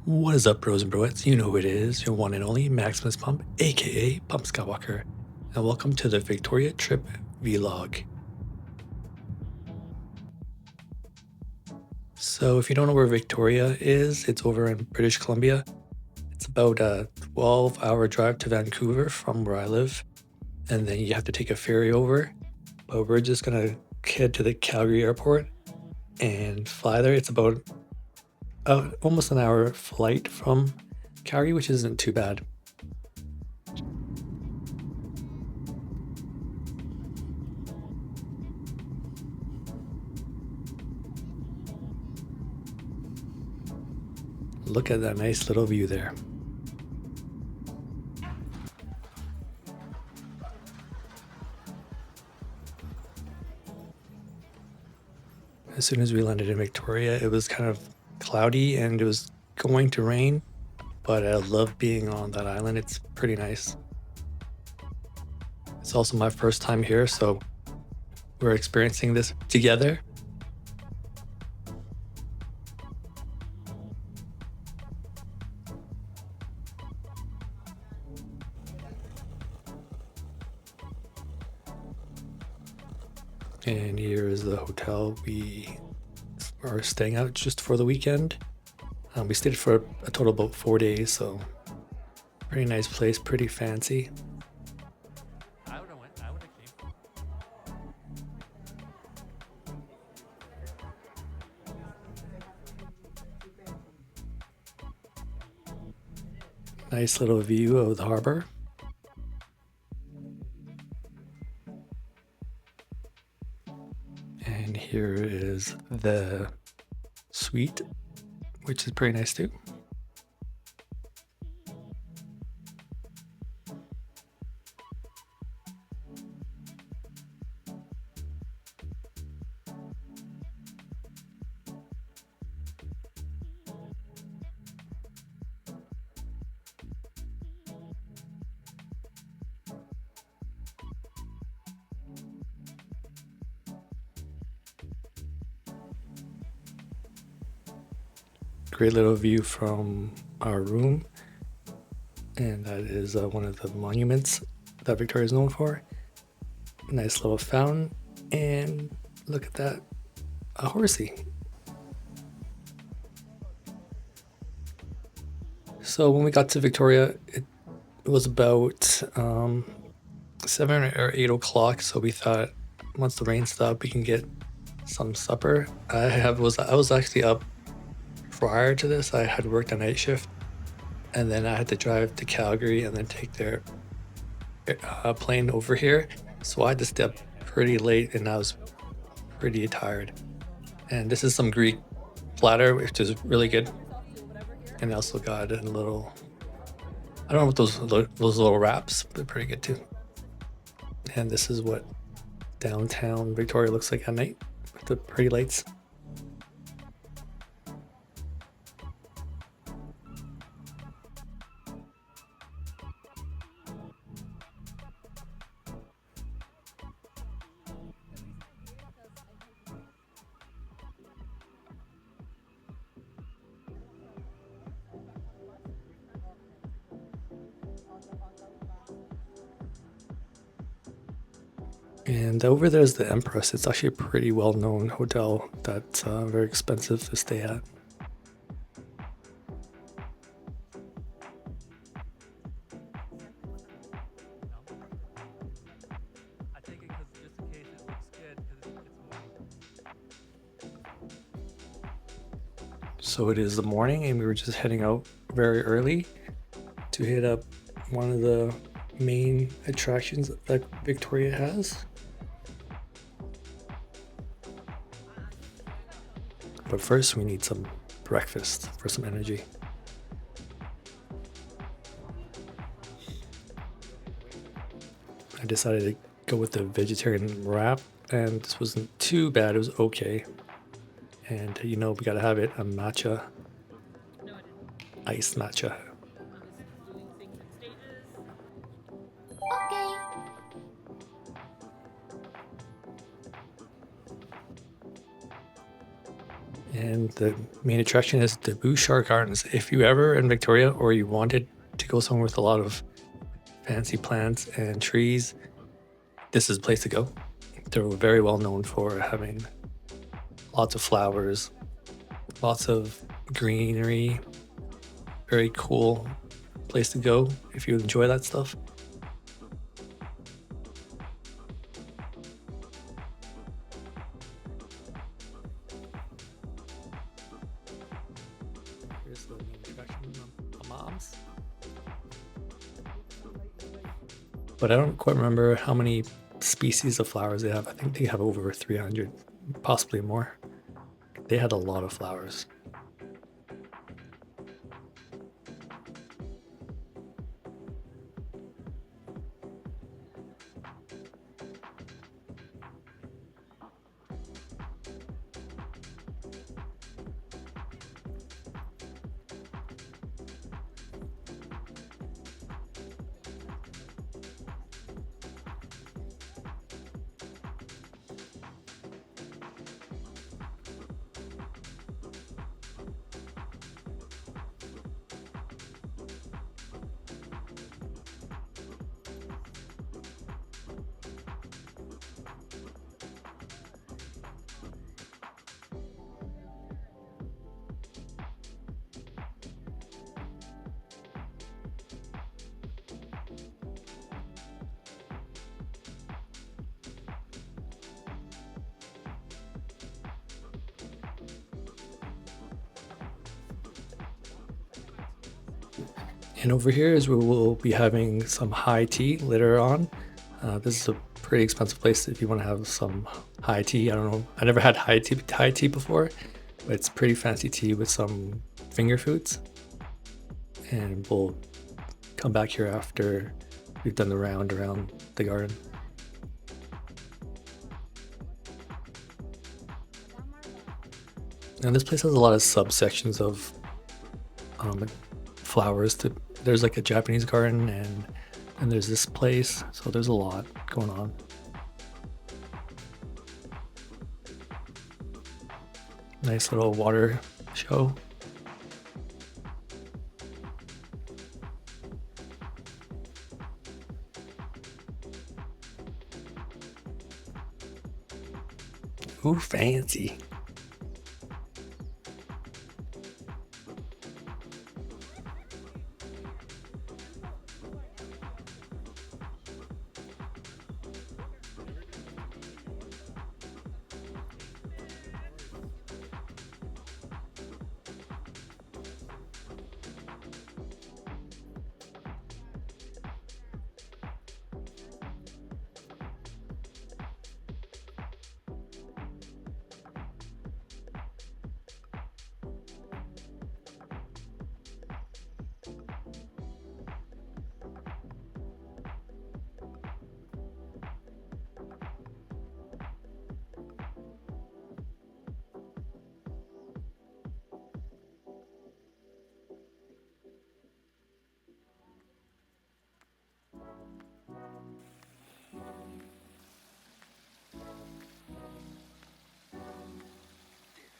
What is up, bros and broettes? You know who it is, your one and only Maximus Pump, aka Pump Skywalker, and welcome to the Victoria Trip Vlog. So, if you don't know where Victoria is, it's over in British Columbia. It's about a 12-hour drive to Vancouver from where I live, and then you have to take a ferry over. But we're just gonna head to the Calgary airport and fly there. It's about almost an hour flight from Calgary, which isn't too bad. Look at that nice little view there. As soon as we landed in Victoria, it was kind of cloudy and it was going to rain, but I love being on that island. It's pretty nice. It's also my first time here, so we're experiencing this together. And here is the hotel we are staying at just for the weekend. We stayed for a total of about 4 days, so pretty nice place, pretty fancy. Nice little view of the harbor. And here is the suite, which is pretty nice too. Great little view from our room, and that is one of the monuments that Victoria is known for. Nice little fountain, and look at that, a horsey. So when we got to Victoria, it was about 7 or 8 o'clock, so we thought once the rain stopped we can get some supper. I was actually up prior to this. I had worked a night shift, and then I had to drive to Calgary and then take their plane over here. So I had to stay up pretty late, and I was pretty tired. And this is some Greek platter, which is really good. And I also got a little, I don't know what those little wraps, but pretty good too. And this is what downtown Victoria looks like at night with the pretty lights. And over there's the Empress. It's actually a pretty well-known hotel that's very expensive to stay at. So it is the morning, and we were just heading out very early to hit up one of the main attractions that Victoria has. But first we need some breakfast for some energy. I decided to go with the vegetarian wrap, and this wasn't too bad. It was okay. And you know, we gotta have it, a matcha, iced matcha. And the main attraction is the Butchart Gardens. If you ever in Victoria or you wanted to go somewhere with a lot of fancy plants and trees, this is the place to go. They're very well known for having lots of flowers, lots of greenery. Very cool place to go if you enjoy that stuff. Here's the main attraction, the moms. But I don't quite remember how many species of flowers they have. I think they have over 300, possibly more. They had a lot of flowers. And over here is where we'll be having some high tea later on. This is a pretty expensive place if you want to have some high tea. I don't know. I never had high tea before, but it's pretty fancy tea with some finger foods. And we'll come back here after we've done the round around the garden. And this place has a lot of subsections of flowers. There's like a Japanese garden and there's this place. So there's a lot going on. Nice little water show. Ooh, fancy.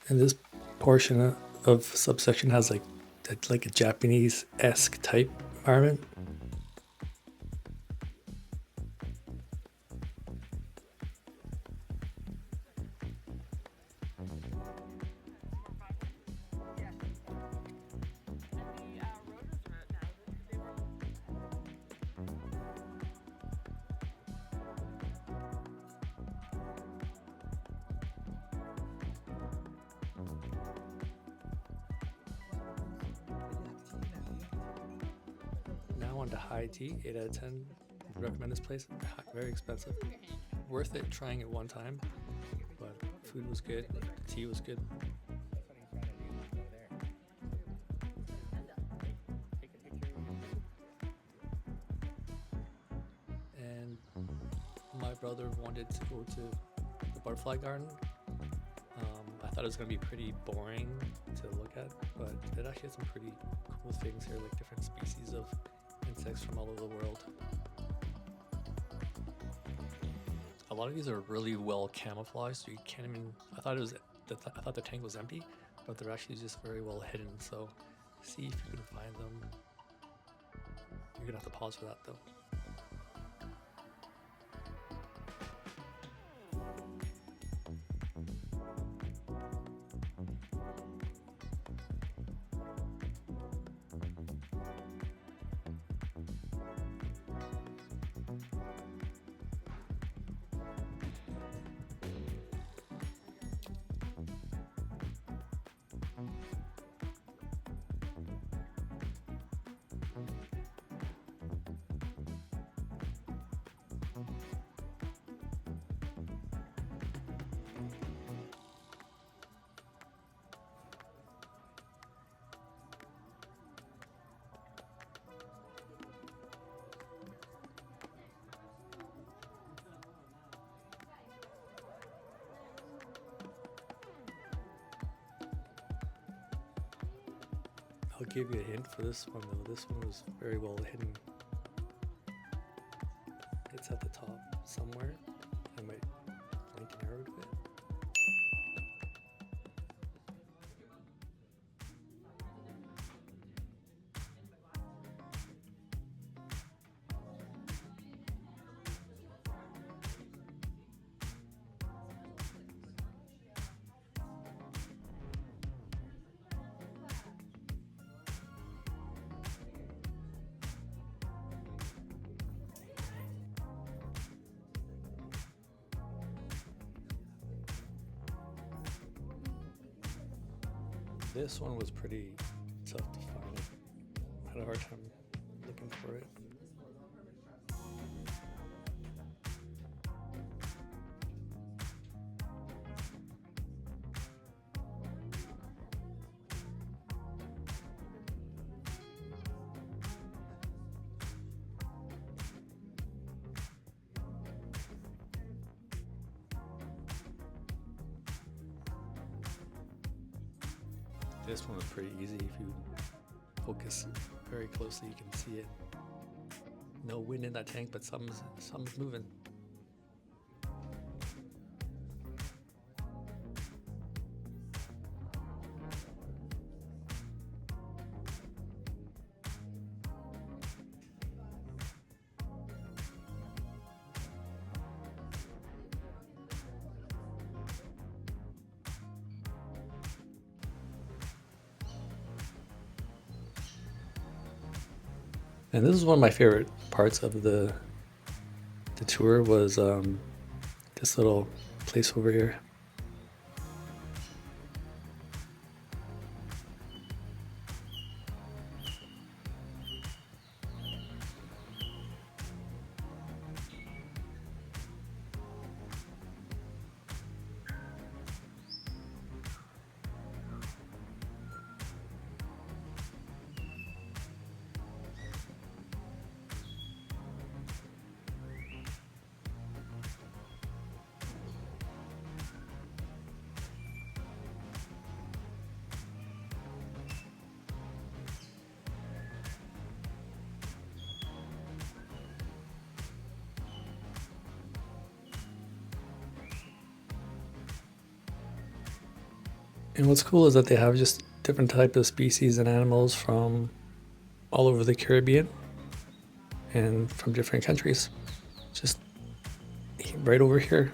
And this portion of subsection has like a Japanese-esque type environment. Now on to high tea, 8 out of 10. Recommend this place. Very expensive. Worth it trying it one time, but food was good, tea was good. And my brother wanted to go to the butterfly garden. I thought it was going to be pretty boring to look at, but it actually had some pretty cool things here, like different species of insects from all over the world. A lot of these are really well camouflaged, so you can't even. I thought the tank was empty, but they're actually just very well hidden. So see if you can find them. You're gonna have to pause for that though. I'll give you a hint for this one though. This one was very well hidden. It's at the top somewhere. I might blink an arrow to it. This one was pretty tough to find. I had a hard time looking for it. This one was pretty easy. If you focus very closely, you can see it. No wind in that tank, but something's moving. And this is one of my favorite parts of the tour was this little place over here. And what's cool is that they have just different type of species and animals from all over the Caribbean and from different countries. Just right over here.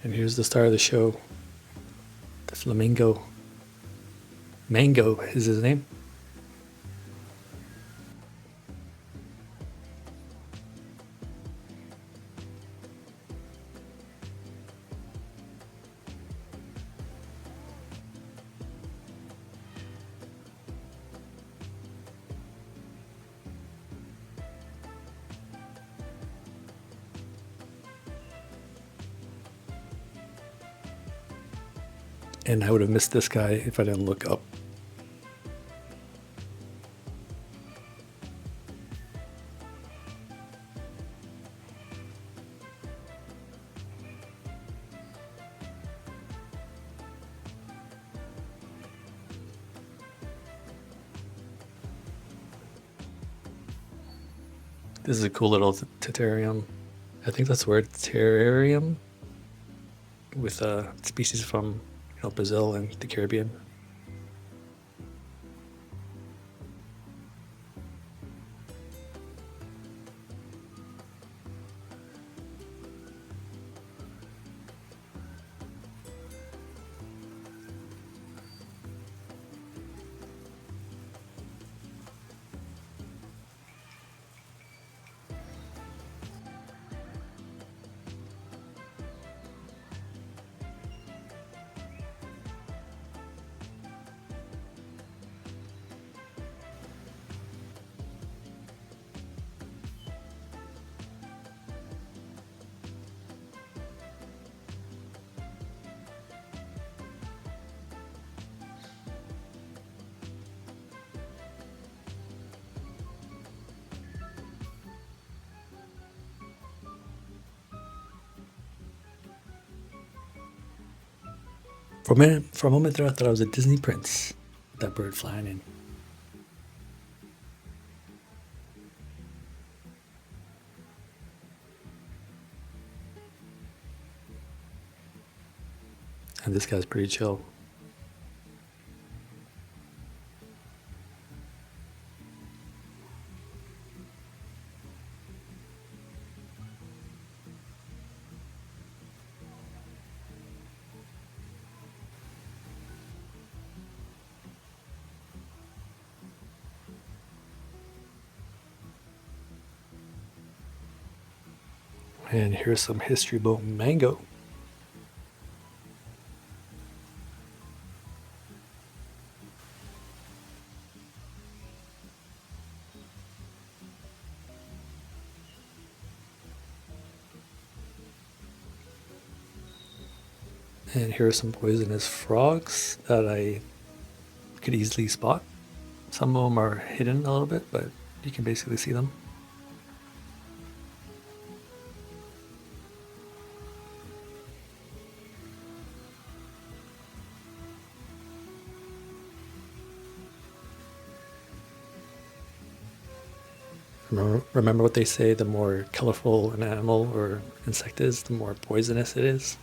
And here's the star of the show, the flamingo. Mango is his name. And I would have missed this guy if I didn't look up. This is a cool little terrarium. I think that's the word, terrarium, with species from Brazil and the Caribbean. For a moment there, I thought I was a Disney prince. That bird flying in. And this guy's pretty chill. And here's some history about mango. And here are some poisonous frogs that I could easily spot. Some of them are hidden a little bit, but you can basically see them. Remember what they say, the more colorful an animal or insect is, the more poisonous it is.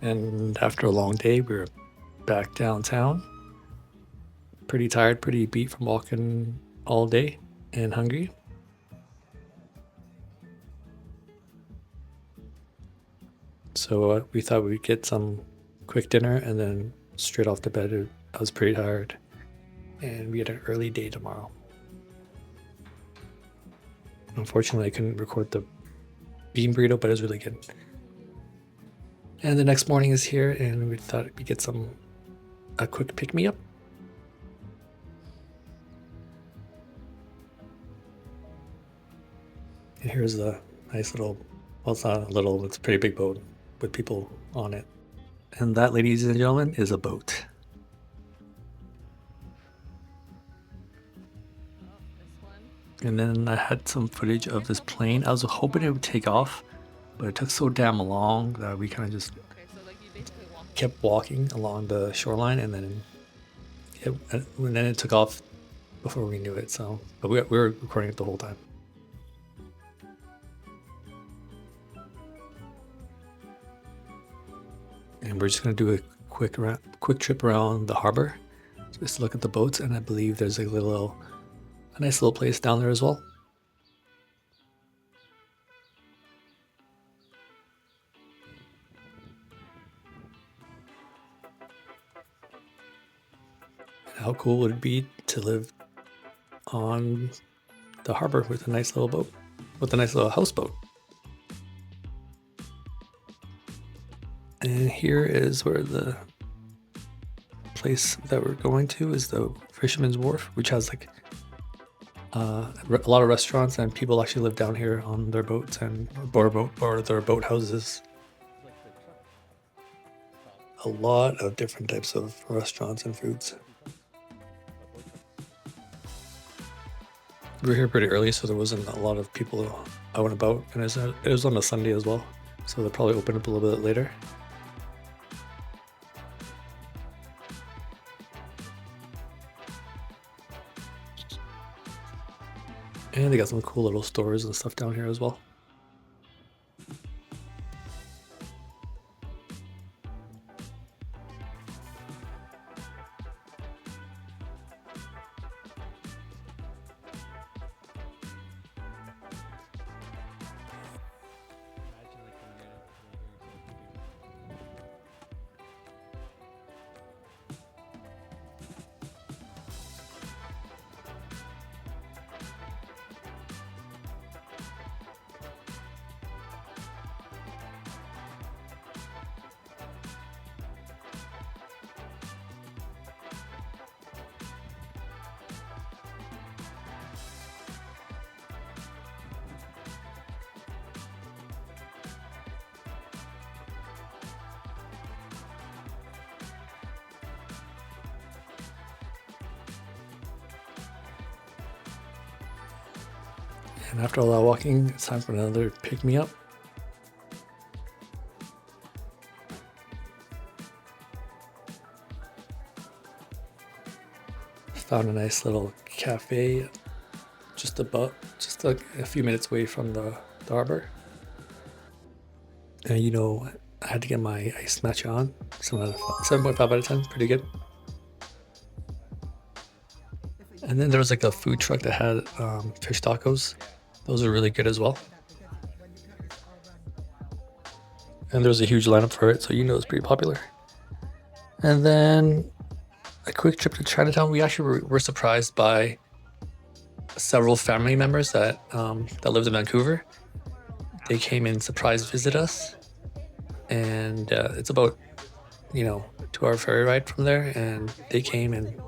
And after a long day, we were back downtown. Pretty tired, pretty beat from walking all day, and hungry. So we thought we'd get some quick dinner and then straight off to bed. I was pretty tired. And we had an early day tomorrow. Unfortunately, I couldn't record the bean burrito, but it was really good. And the next morning is here, and we thought we'd get a quick pick-me-up. And here's a nice little, well, it's not a little, it's a pretty big boat with people on it. And that, ladies and gentlemen, is a boat. And then I had some footage of this plane. I was hoping it would take off, but it took so damn long that we kind of just kept walking along the shoreline, and then it took off before we knew it. So, but we were recording it the whole time. And we're just gonna do a quick trip around the harbor, just to look at the boats. And I believe there's a nice little place down there as well. how cool would it be to live on the harbor with a nice little boat, with a nice little houseboat. And here is where the place that we're going to is the Fisherman's Wharf, which has like a lot of restaurants, and people actually live down here on their boats and or their boat houses. A lot of different types of restaurants and foods. We were here pretty early, so there wasn't a lot of people out and about, and it was on a Sunday as well, so they'll probably open up a little bit later. And they got some cool little stores and stuff down here as well. And after all that walking, it's time for another pick-me-up. Found a nice little cafe just a few minutes away from the harbor. And you know, I had to get my iced matcha on. 7.5 out of 10, pretty good. And then there was like a food truck that had fish tacos. Those are really good as well. And there was a huge lineup for it, so you know it's pretty popular. And then a quick trip to Chinatown. We actually were surprised by several family members that lived in Vancouver. They came and surprise visit us, and it's about 2-hour ferry ride from there. And they came and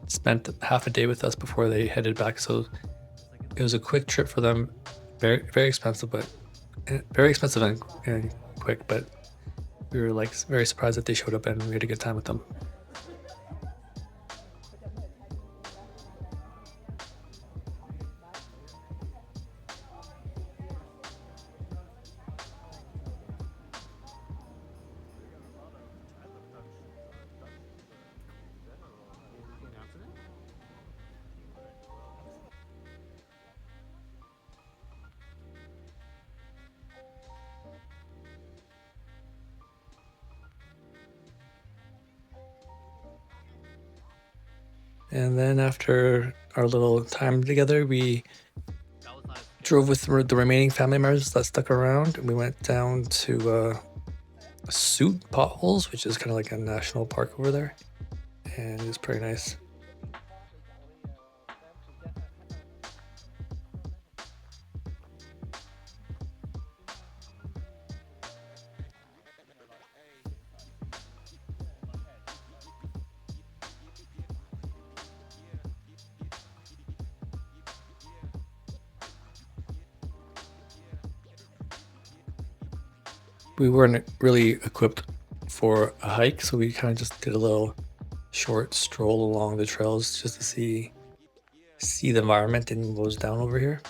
spent half a day with us before they headed back. So it was a quick trip for them, very expensive, but very expensive and quick. But we were like very surprised that they showed up, and we had a good time with them. And then after our little time together, we drove with the remaining family members that stuck around. We went down to Suit Potholes, which is kind of like a national park over there, and it's pretty nice. We weren't really equipped for a hike, so we kind of just did a little short stroll along the trails just to see the environment and what was down over here.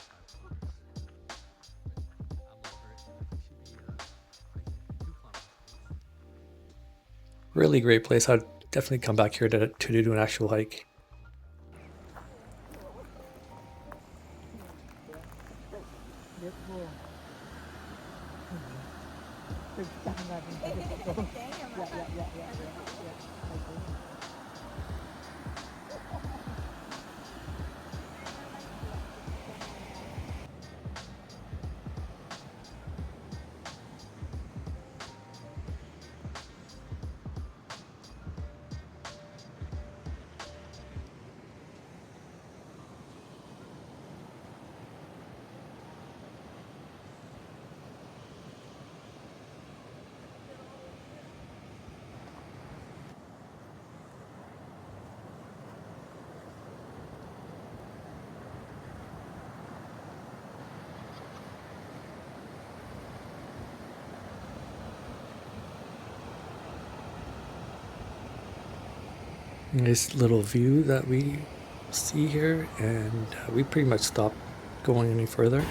Really great place. I'd definitely come back here to do an actual hike. Nice little view that we see here, and we pretty much stopped going any further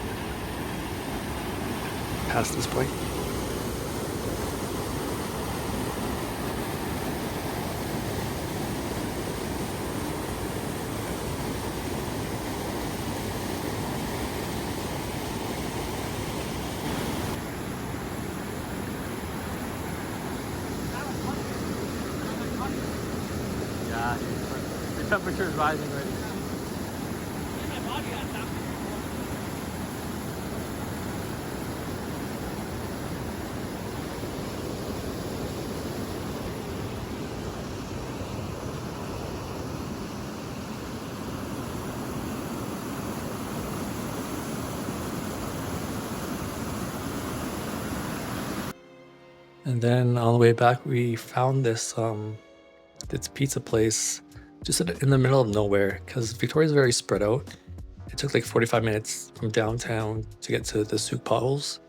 past this point. Yeah, the temperature is rising already. And then on the way back, we found this pizza place just in the middle of nowhere because Victoria's very spread out. It took like 45 minutes from downtown to get to the Sioux Falls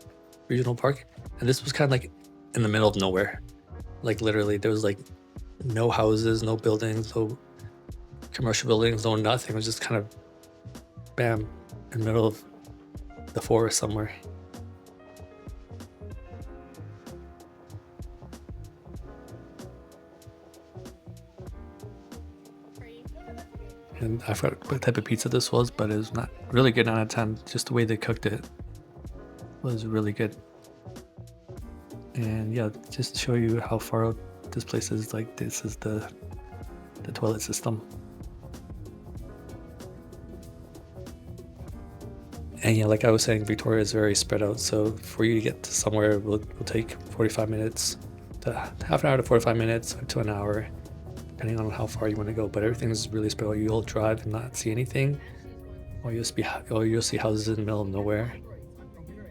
Regional Park, and this was kind of like in the middle of nowhere. Like literally, there was like no houses, no buildings, no commercial buildings, no nothing. It was just kind of bam in the middle of the forest somewhere. And I forgot what type of pizza this was, but it was not really good 9 out of 10. Just the way they cooked it was really good. And yeah, just to show you how far out this place is, like this is the toilet system. And yeah, like I was saying, Victoria is very spread out. So for you to get to somewhere will take 45 minutes to half an hour to 45 minutes to an hour, depending on how far you want to go. But everything is really spread out. You'll drive and not see anything, or you'll see houses in the middle of nowhere.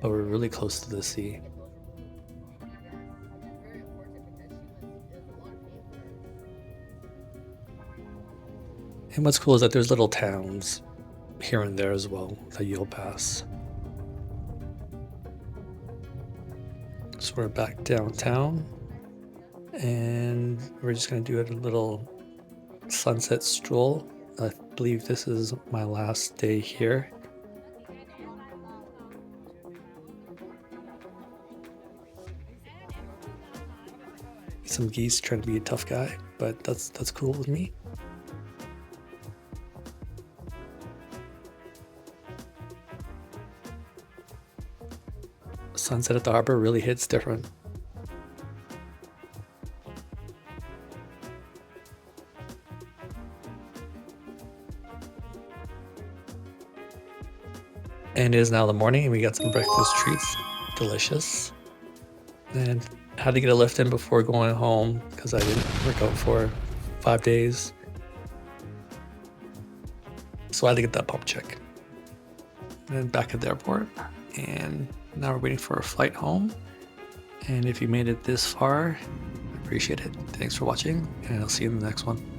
But we're really close to the sea. And what's cool is that there's little towns here and there as well that you'll pass. So we're back downtown, and we're just gonna do a little sunset stroll. I believe this is my last day here. Some geese trying to be a tough guy, but that's cool with me. Sunset at the harbor really hits different. And it is now the morning, and we got some breakfast treats. Delicious. And had to get a lift in before going home because I didn't work out for 5 days. So I had to get that pump check. And then back at the airport, and now we're waiting for a flight home. And if you made it this far, I appreciate it. Thanks for watching, and I'll see you in the next one.